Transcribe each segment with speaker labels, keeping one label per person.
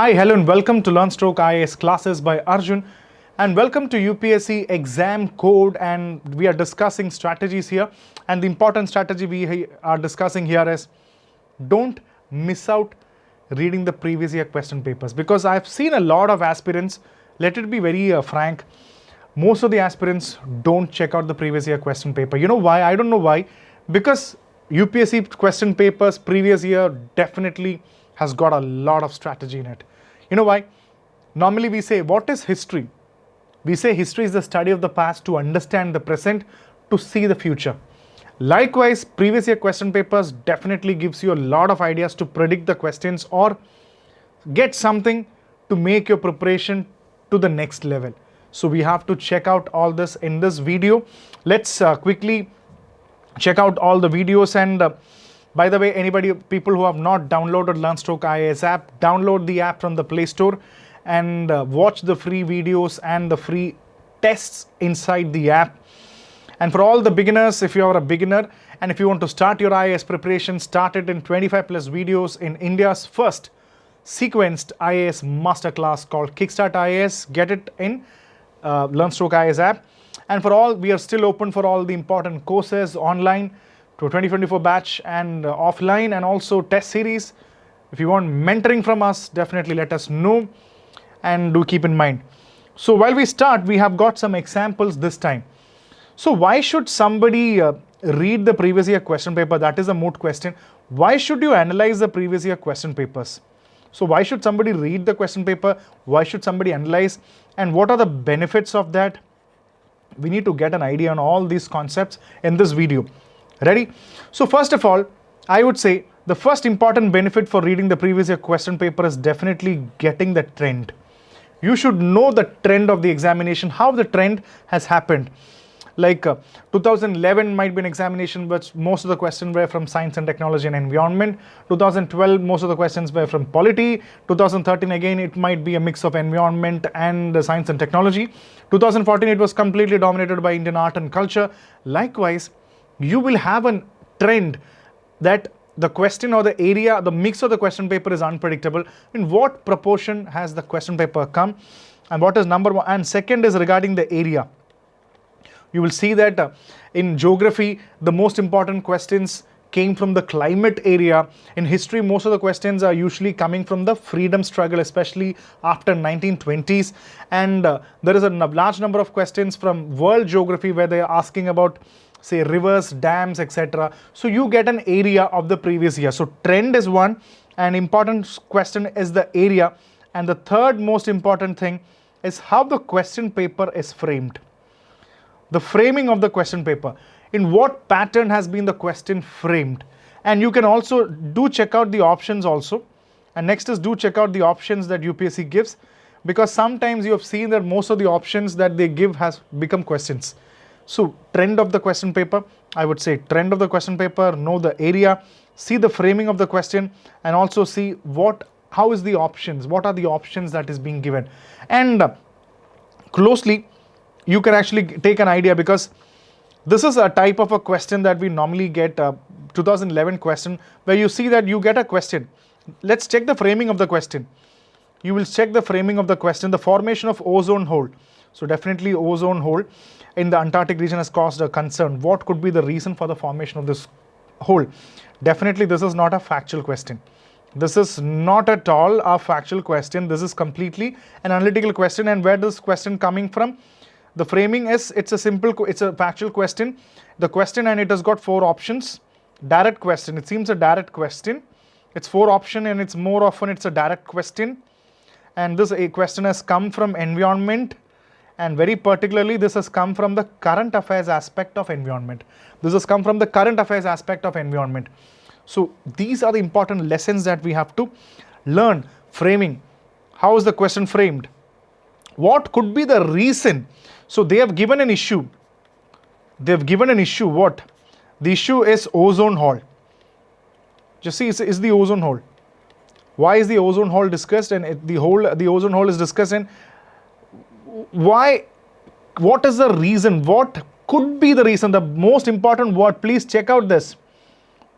Speaker 1: Hi, hello and welcome to Learn Stroke IAS classes by Arjun, and welcome to UPSC Exam Code, and we are discussing strategies here, and the important strategy we are discussing here is don't miss out reading the previous year question papers, because I've seen a lot of aspirants, let it be very frank, most of the aspirants don't check out the previous year question paper. You know why? I don't know why, because UPSC question papers previous year definitely has got a lot of strategy in it. You know why? Normally we say, what is history? We say history is the study of the past to understand the present, to see the future. Likewise, previous year question papers definitely gives you a lot of ideas to predict the questions or get something to make your preparation to the next level. So we have to check out all this in this video. Let's quickly check out all the videos, and by the way, people who have not downloaded LearnStroke IAS app, download the app from the Play Store and watch the free videos and the free tests inside the app. And for all the beginners, if you are a beginner and if you want to start your IAS preparation, start it in 25 plus videos in India's first sequenced IAS masterclass called Kickstart IAS. Get it in LearnStroke IAS app. And for all, we are still open for all the important courses online to 2024 batch and offline, and also test series. If you want mentoring from us, definitely let us know, and do keep in mind. So while we start, we have got some examples this time. So why should somebody read the previous year question paper? That is a moot question. Why should you analyze the previous year question papers? So why should somebody read the question paper? Why should somebody analyze? And what are the benefits of that? We need to get an idea on all these concepts in this video. Ready? So first of all, I would say the first important benefit for reading the previous year question paper is definitely getting the trend. You should know the trend of the examination, how the trend has happened. Like 2011 might be an examination but most of the questions were from science and technology and environment. 2012, most of the questions were from polity. 2013, again, it might be a mix of environment and science and technology. 2014, it was completely dominated by Indian art and culture. Likewise, you will have a trend that the question or the area, the mix of the question paper is unpredictable. In what proportion has the question paper come, and what is number one? And second is regarding the area. You will see that in geography, the most important questions came from the climate area. In history, most of the questions are usually coming from the freedom struggle, especially after 1920s. And there is a large number of questions from world geography where they are asking about, say, rivers, dams, etc. So you get an area of the previous year. So trend is one, and important question is the area. And the third most important thing is how the question paper is framed. The framing of the question paper. In what pattern has been the question framed? And you can also do check out the options also. And next is do check out the options that UPSC gives, because sometimes you have seen that most of the options that they give has become questions. So trend of the question paper, I would say trend of the question paper, know the area, see the framing of the question, and also see how is the options, what are the options that is being given. And closely, you can actually take an idea, because this is a type of a question that we normally get, 2011 question, where you see that you get a question. Let's check the framing of the question. You will check the framing of the question, the formation of ozone hole. So definitely ozone hole in the Antarctic region has caused a concern. What could be the reason for the formation of this hole? Definitely this is not a factual question. This is not at all a factual question. This is completely an analytical question. And where does this question coming from? The framing is, it's a factual question. The question, and it has got 4 options. Direct question. It seems a direct question. It's 4 options, and it's more often it's a direct question. And this question has come from environment. And very particularly, this has come from the current affairs aspect of environment. This has come from the current affairs aspect of environment. So these are the important lessons that we have to learn. Framing. How is the question framed? What could be the reason? So they have given an issue. They have given an issue. What? The issue is ozone hole. Just see, is the ozone hole. Why is the ozone hole discussed? And the ozone hole is discussed, and why? What is the reason? What could be the reason? The most important word, please check out this.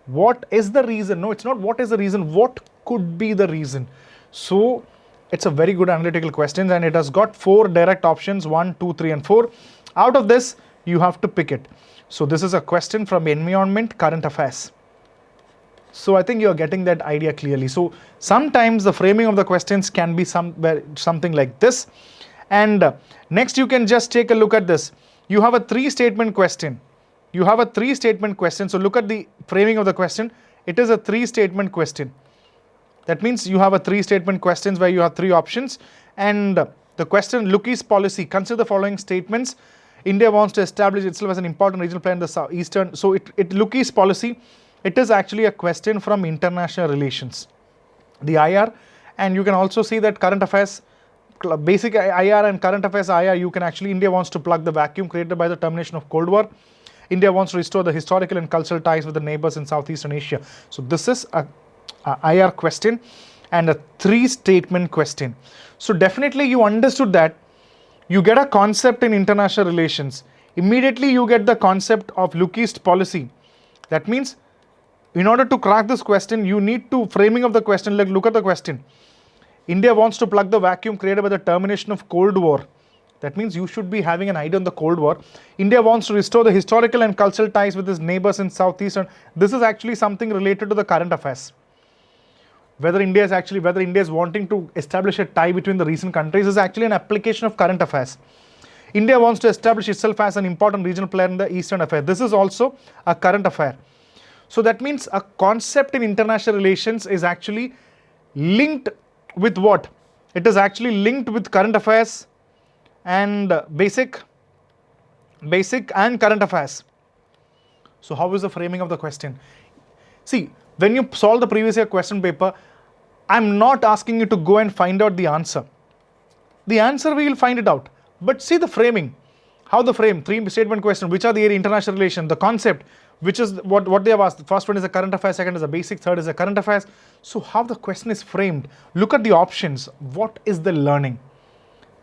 Speaker 1: What is the reason? No, it's not what is the reason. What could be the reason? So It's a very good analytical question, and it has got 4 direct options, 1, 2, 3 and 4. Out of this, you have to pick it. So this is a question from environment, current affairs. So I think you're getting that idea clearly. So sometimes the framing of the questions can be something like this. And next you can just take a look at this. You have a 3-statement question. You have a 3-statement question. So look at the framing of the question. It is a 3-statement question. That means you have a 3-statement questions where you have 3 options. And the question, Lookie's policy, consider the following statements. India wants to establish itself as an important regional player in the eastern. So Lookie's policy, it is actually a question from international relations, the IR. And you can also see that current affairs, basic IR and current affairs IR, you can actually, India wants to plug the vacuum created by the termination of Cold War. India wants to restore the historical and cultural ties with the neighbors in Southeastern Asia. So this is a IR question and a 3-statement question. So definitely you understood that you get a concept in international relations. Immediately you get the concept of Lookie's policy. That means in order to crack this question, you need to framing of the question, like look at the question. India wants to plug the vacuum created by the termination of Cold War. That means you should be having an idea on the Cold War. India wants to restore the historical and cultural ties with its neighbors in Southeastern. This is actually something related to the current affairs. Whether India is wanting to establish a tie between the recent countries is actually an application of current affairs. India wants to establish itself as an important regional player in the Eastern affair. This is also a current affair. So that means a concept in international relations is actually linked with what? It is actually linked with current affairs and basic and current affairs. So how is the framing of the question? See, when you solve the previous year question paper, I'm not asking you to go and find out the answer. The answer we will find it out. But see the framing. How the frame, 3-statement question, which are the international relations, the concept, which is what they have asked. The first one is a current affairs, second is a basic, third is a current affairs. So how the question is framed. Look at the options. What is the learning?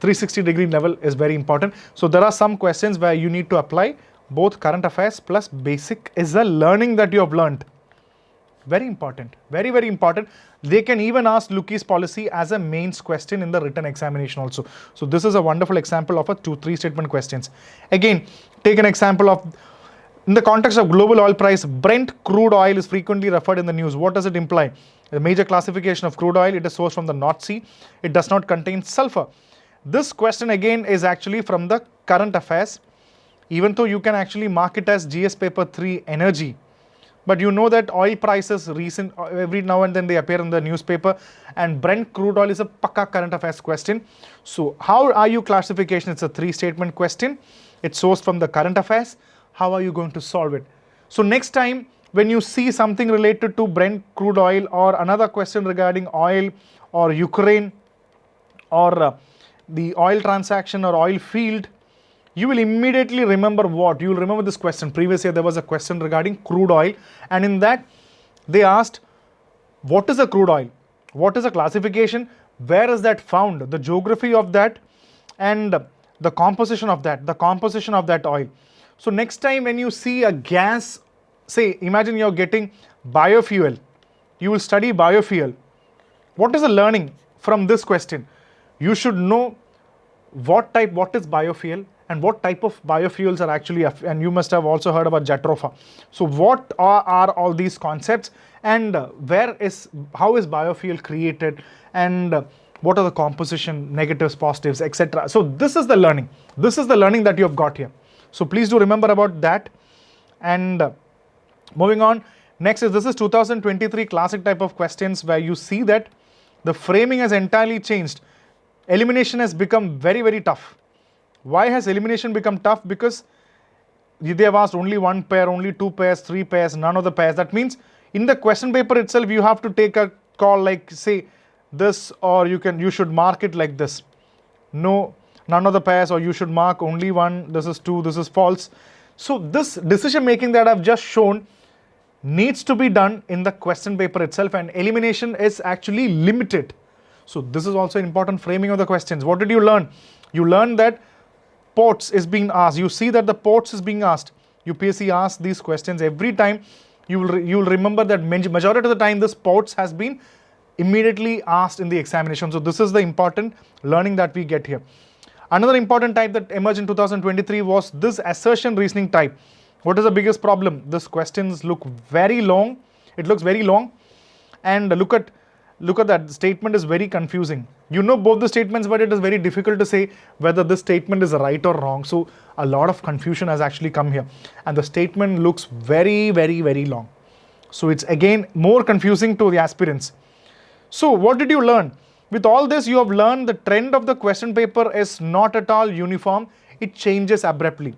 Speaker 1: 360-degree level is very important. So there are some questions where you need to apply both current affairs plus basic is the learning that you have learned. Very important, very, very important. They can even ask Lookie's policy as a mains question in the written examination also. So this is a wonderful example of a 3-statement questions. Again, take an example of, in the context of global oil price, Brent crude oil is frequently referred in the news. What does it imply? The major classification of crude oil, it is sourced from the North Sea. It does not contain sulfur. This question again is actually from the current affairs, even though you can actually mark it as GS paper 3 energy. But you know that oil prices every now and then they appear in the newspaper, and Brent crude oil is a pakka current affairs question. So how are you classification? It's a 3-statement question. It's sourced from the current affairs. How are you going to solve it? So next time when you see something related to Brent crude oil or another question regarding oil or Ukraine or the oil transaction or oil field, you will immediately remember what? You will remember this question. Previous year there was a question regarding crude oil, and in that they asked, what is a crude oil? What is a classification? Where is that found? The geography of that and the composition of that oil. So next time when you see a gas, say imagine you're getting biofuel, you will study biofuel. What is the learning from this question? You should know what is biofuel and what type of biofuels are actually, and you must have also heard about Jatropha. So what are all these concepts, and how is biofuel created, and what are the composition, negatives, positives, etc. So this is the learning. This is the learning that you have got here. So please do remember about that. And moving on, next is this is 2023 classic type of questions where you see that the framing has entirely changed. Elimination has become very, very tough. Why has elimination become tough? Because they have asked only 1 pair, only 2 pairs, 3 pairs, none of the pairs. That means in the question paper itself, you have to take a call like say this, or you should mark it like this. No, none of the pairs, or you should mark only 1, this is 2, this is false. So this decision making that I've just shown needs to be done in the question paper itself, and elimination is actually limited. So this is also an important framing of the questions. What did you learn? You learned that ports is being asked. You see that the ports is being asked. UPSC asks these questions every time. You will remember that majority of the time this ports has been immediately asked in the examination. So this is the important learning that we get here. Another important type that emerged in 2023 was this assertion reasoning type. What is the biggest problem? These questions look very long. It looks very long, and look at that statement is very confusing. You know both the statements, but it is very difficult to say whether this statement is right or wrong. So a lot of confusion has actually come here, and the statement looks very, very, very long. So it's again more confusing to the aspirants. So what did you learn? With all this, you have learned the trend of the question paper is not at all uniform. It changes abruptly.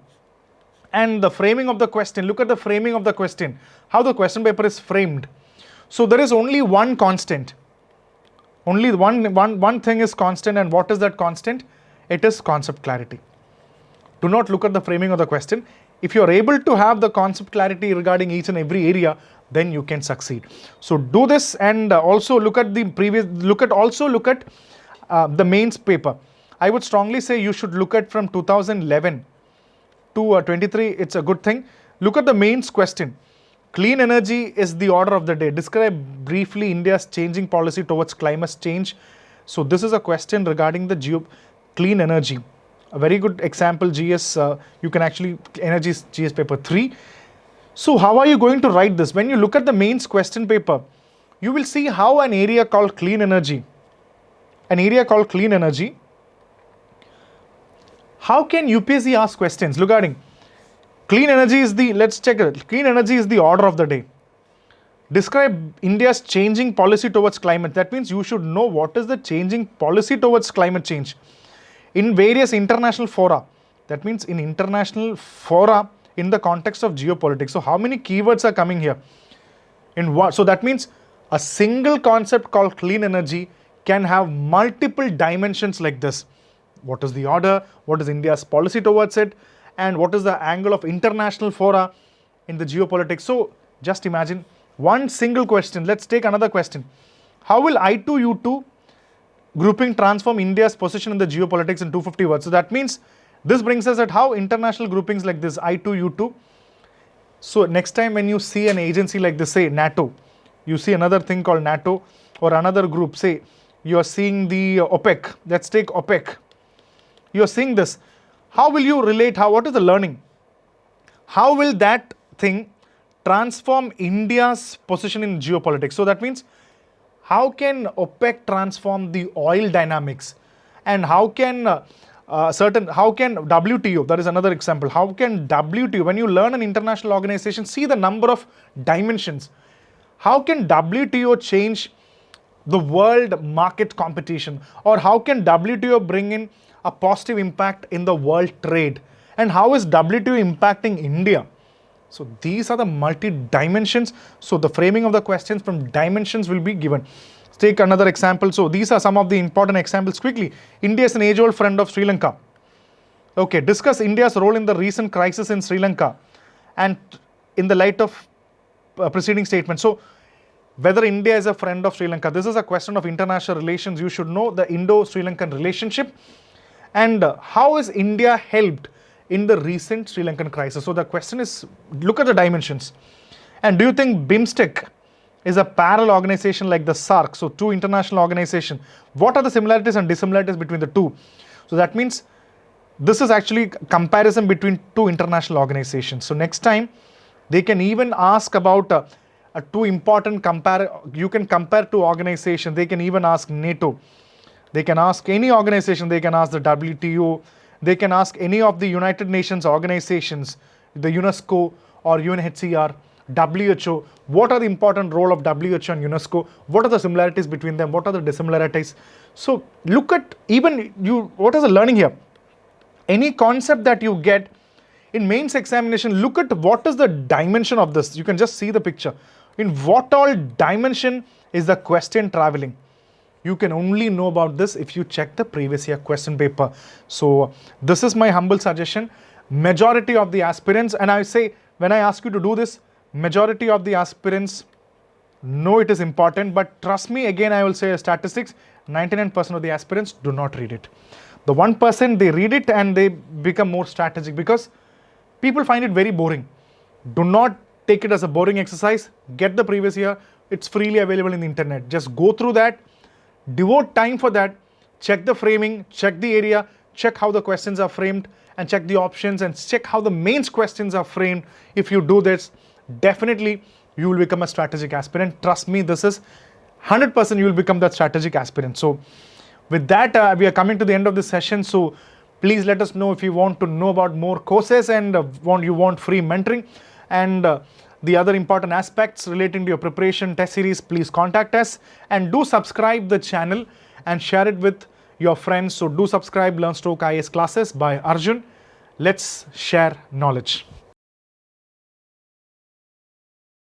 Speaker 1: And the framing of the question, look at the framing of the question, how the question paper is framed. So there is only one constant. Only one thing is constant, and what is that constant? It is concept clarity. Do not look at the framing of the question. If you are able to have the concept clarity regarding each and every area, then you can succeed. So do this, and also look at the the mains paper. I would strongly say you should look at from 2011 to 23. It's a good thing. Look at the mains question. Clean energy is the order of the day. Describe briefly India's changing policy towards climate change. So this is a question regarding the clean energy. A very good example, GS, you can actually, energy is GS paper 3. So how are you going to write this? When you look at the mains question paper, you will see how an area called clean energy, how can UPSC ask questions regarding clean energy is the, let's check it, clean energy is the order of the day. Describe India's changing policy towards climate. That means you should know what is the changing policy towards climate change in various international fora. That means in international fora in the context of geopolitics. So how many keywords are coming here? In what? So that means a single concept called clean energy can have multiple dimensions like this. What is the order? What is India's policy towards it? And what is the angle of international fora in the geopolitics? So just imagine one single question. Let's take another question. How will I2U2 grouping transform India's position in the geopolitics in 250 words? So that means this brings us at how international groupings like this, I2U2. So next time when you see an agency like this, say NATO, you see another thing called NATO or another group, say you are seeing the OPEC. Let's take OPEC. You are seeing this. How will you relate? What is the learning? How will that thing transform India's position in geopolitics? So that means how can OPEC transform the oil dynamics, and how can WTO, that is another example, how can WTO, when you learn an international organization, see the number of dimensions. How can WTO change the world market competition, or how can WTO bring in a positive impact in the world trade, and how is WTO impacting India? So these are the multi-dimensions. So the framing of the questions from dimensions will be given. Let's take another example. So these are some of the important examples quickly. India is an age-old friend of Sri Lanka. Okay, discuss India's role in the recent crisis in Sri Lanka and in the light of preceding statement. So whether India is a friend of Sri Lanka, this is a question of international relations. You should know the Indo-Sri Lankan relationship, and how is India helped in the recent Sri Lankan crisis. So the question is, look at the dimensions. And do you think BIMSTEC is a parallel organization like the SAARC? So two international organizations. What are the similarities and dissimilarities between the two? So that means this is actually comparison between two international organizations. So next time they can even ask about two important you can compare two organizations. They can even ask NATO. They can ask any organization. They can ask the WTO. They can ask any of the United Nations organizations, the UNESCO or UNHCR, WHO. What are the important role of WHO and UNESCO? What are the similarities between them? What are the dissimilarities? So look at what is the learning here? Any concept that you get in mains examination, look at what is the dimension of this. You can just see the picture. In what all dimension is the question traveling? You can only know about this if you check the previous year question paper. So this is my humble suggestion. Majority of the aspirants, and I say when I ask you to do this, majority of the aspirants know it is important, but trust me, again I will say statistics, 99% of the aspirants do not read it. The 1% they read it and they become more strategic because people find it very boring. Do not take it as a boring exercise. Get the previous year, it's freely available in the internet. Just go through that, devote time for that, check the framing, check the area, check how the questions are framed, and check the options, and check how the mains questions are framed. If you do this, definitely you will become a strategic aspirant. Trust me, this is 100% you will become that strategic aspirant. So with that, we are coming to the end of this session. So please let us know if you want to know about more courses and you want free mentoring and the other important aspects relating to your preparation test series. Please contact us and do subscribe the channel and share it with your friends. So do subscribe, Learn Stroke IAS classes by Arjun. Let's share knowledge.